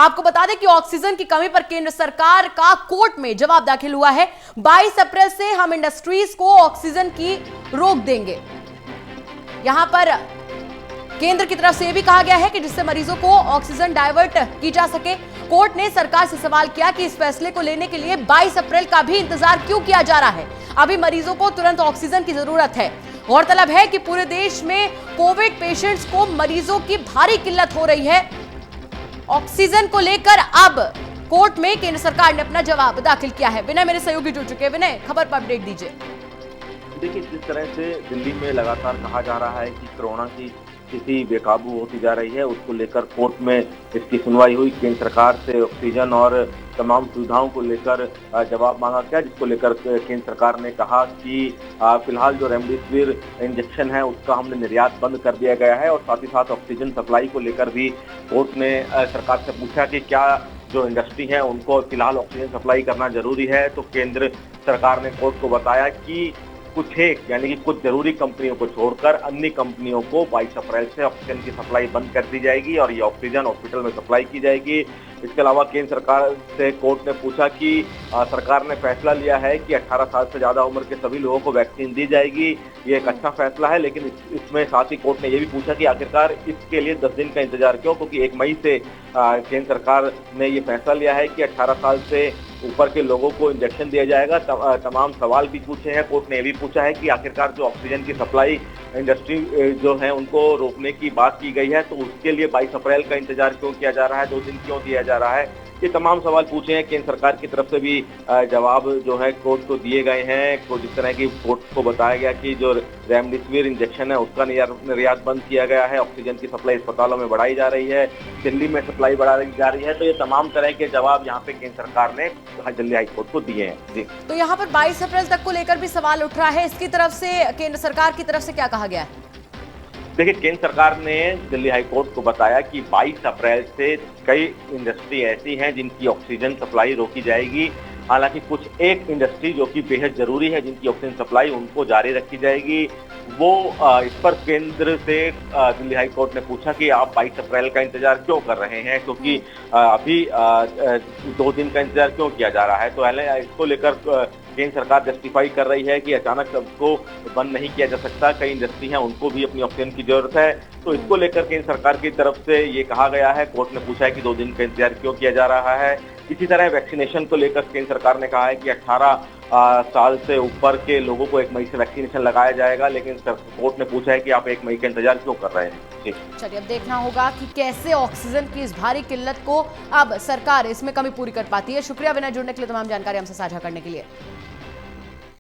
आपको बता दें कि ऑक्सीजन की कमी पर केंद्र सरकार का कोर्ट में जवाब दाखिल हुआ है। 22 अप्रैल से हम इंडस्ट्रीज को ऑक्सीजन की रोक देंगे। यहां पर केंद्र की तरफ से यह भी कहा गया है कि जिससे मरीजों को ऑक्सीजन डाइवर्ट की जा सके। कोर्ट ने सरकार से सवाल किया कि इस फैसले को लेने के लिए 22 अप्रैल का भी इंतजार क्यों किया जा रहा है। अभी मरीजों को तुरंत ऑक्सीजन की जरूरत है। गौरतलब है कि पूरे देश में कोविड पेशेंट्स को मरीजों की भारी किल्लत हो रही है। ऑक्सीजन को लेकर अब कोर्ट में केंद्र सरकार ने अपना जवाब दाखिल किया है। विनय मेरे सहयोगी जुड़ चुके हैं। विनय, खबर पर अपडेट दीजिए। देखिए, जिस तरह से दिल्ली में लगातार कहा जा रहा है कि कोरोना की स्थिति बेकाबू होती जा रही है, उसको लेकर कोर्ट में इसकी सुनवाई हुई। केंद्र सरकार से ऑक्सीजन और तमाम सुविधाओं को लेकर जवाब मांगा गया, जिसको लेकर केंद्र सरकार ने कहा कि फिलहाल जो रेमडेसिविर इंजेक्शन है उसका हमने निर्यात बंद कर दिया गया है। और साथ ही साथ ऑक्सीजन सप्लाई को लेकर भी कोर्ट ने सरकार से पूछा कि क्या जो इंडस्ट्री है उनको फिलहाल ऑक्सीजन सप्लाई करना जरूरी है। तो केंद्र सरकार ने कोर्ट को बताया कि यानी कि कुछ जरूरी कंपनियों को छोड़कर अन्य कंपनियों को 22 अप्रैल से ऑक्सीजन की सप्लाई बंद कर दी जाएगी और ये ऑक्सीजन हॉस्पिटल में सप्लाई की जाएगी। इसके अलावा केंद्र सरकार से कोर्ट ने पूछा कि सरकार ने फैसला लिया है कि 18 साल से ज्यादा उम्र के सभी लोगों को वैक्सीन दी जाएगी। ये एक अच्छा फैसला है, लेकिन इसमें साथ ही कोर्ट ने ये भी पूछा कि आखिरकार इसके लिए 10 दिन का इंतजार क्यों, क्योंकि 1 मई से केंद्र सरकार ने ये फैसला लिया है कि 18 साल से ऊपर के लोगों को इंजेक्शन दिया जाएगा। तमाम सवाल भी पूछे हैं। कोर्ट ने ये भी पूछा है कि आखिरकार जो ऑक्सीजन की सप्लाई इंडस्ट्री जो है उनको रोकने की बात की गई है, तो उसके लिए 22 अप्रैल का इंतजार क्यों किया जा रहा है, 2 दिन क्यों दिया जा रहा है। ये तमाम सवाल पूछे हैं। केंद्र सरकार की तरफ से भी जवाब जो है कोर्ट को दिए गए हैं। जिस तरह की कोर्ट को बताया गया कि जो रेमडेसिविर इंजेक्शन है उसका निर्यात बंद किया गया है, ऑक्सीजन की सप्लाई अस्पतालों में बढ़ाई जा रही है, दिल्ली में सप्लाई बढ़ाई जा रही है। तो ये तमाम तरह के जवाब यहाँ पे केंद्र सरकार ने दिल्ली हाईकोर्ट को दिए हैं। जी, तो यहाँ पर 22 अप्रैल तक को लेकर भी सवाल उठ रहा है। इसकी तरफ से केंद्र सरकार की तरफ से क्या कहा गया है? देखिए, केंद्र सरकार ने दिल्ली हाईकोर्ट को बताया कि 22 अप्रैल से कई इंडस्ट्री ऐसी हैं जिनकी ऑक्सीजन सप्लाई रोकी जाएगी। हालांकि कुछ एक इंडस्ट्री जो कि बेहद जरूरी है, जिनकी ऑक्सीजन सप्लाई उनको जारी रखी जाएगी। वो इस पर केंद्र से दिल्ली हाईकोर्ट ने पूछा कि आप 22 अप्रैल का इंतजार क्यों कर रहे हैं, क्योंकि अभी 2 दिन का इंतजार क्यों किया जा रहा है। तो इसको लेकर केंद्र सरकार जस्टिफाई कर रही है कि अचानक सबको बंद नहीं किया जा सकता, कई इंडस्ट्री हैं उनको भी अपनी ऑक्सीजन की जरूरत है। तो इसको लेकर केंद्र सरकार की तरफ से ये कहा गया है। कोर्ट ने पूछा है कि 2 दिन का इंतजार क्यों किया जा रहा है। इसी तरह वैक्सीनेशन को लेकर केंद्र सरकार ने कहा है कि 18 साल से ऊपर के लोगों को 1 मई से वैक्सीनेशन लगाया जाएगा, लेकिन कोर्ट ने पूछा है कि आप 1 मई का इंतजार क्यों कर रहे हैं। चलिए, अब देखना होगा कि कैसे ऑक्सीजन की इस भारी किल्लत को अब सरकार इसमें कमी पूरी कर पाती है। शुक्रिया विनय, जुड़ने के लिए, तमाम जानकारी हमसे साझा करने के लिए।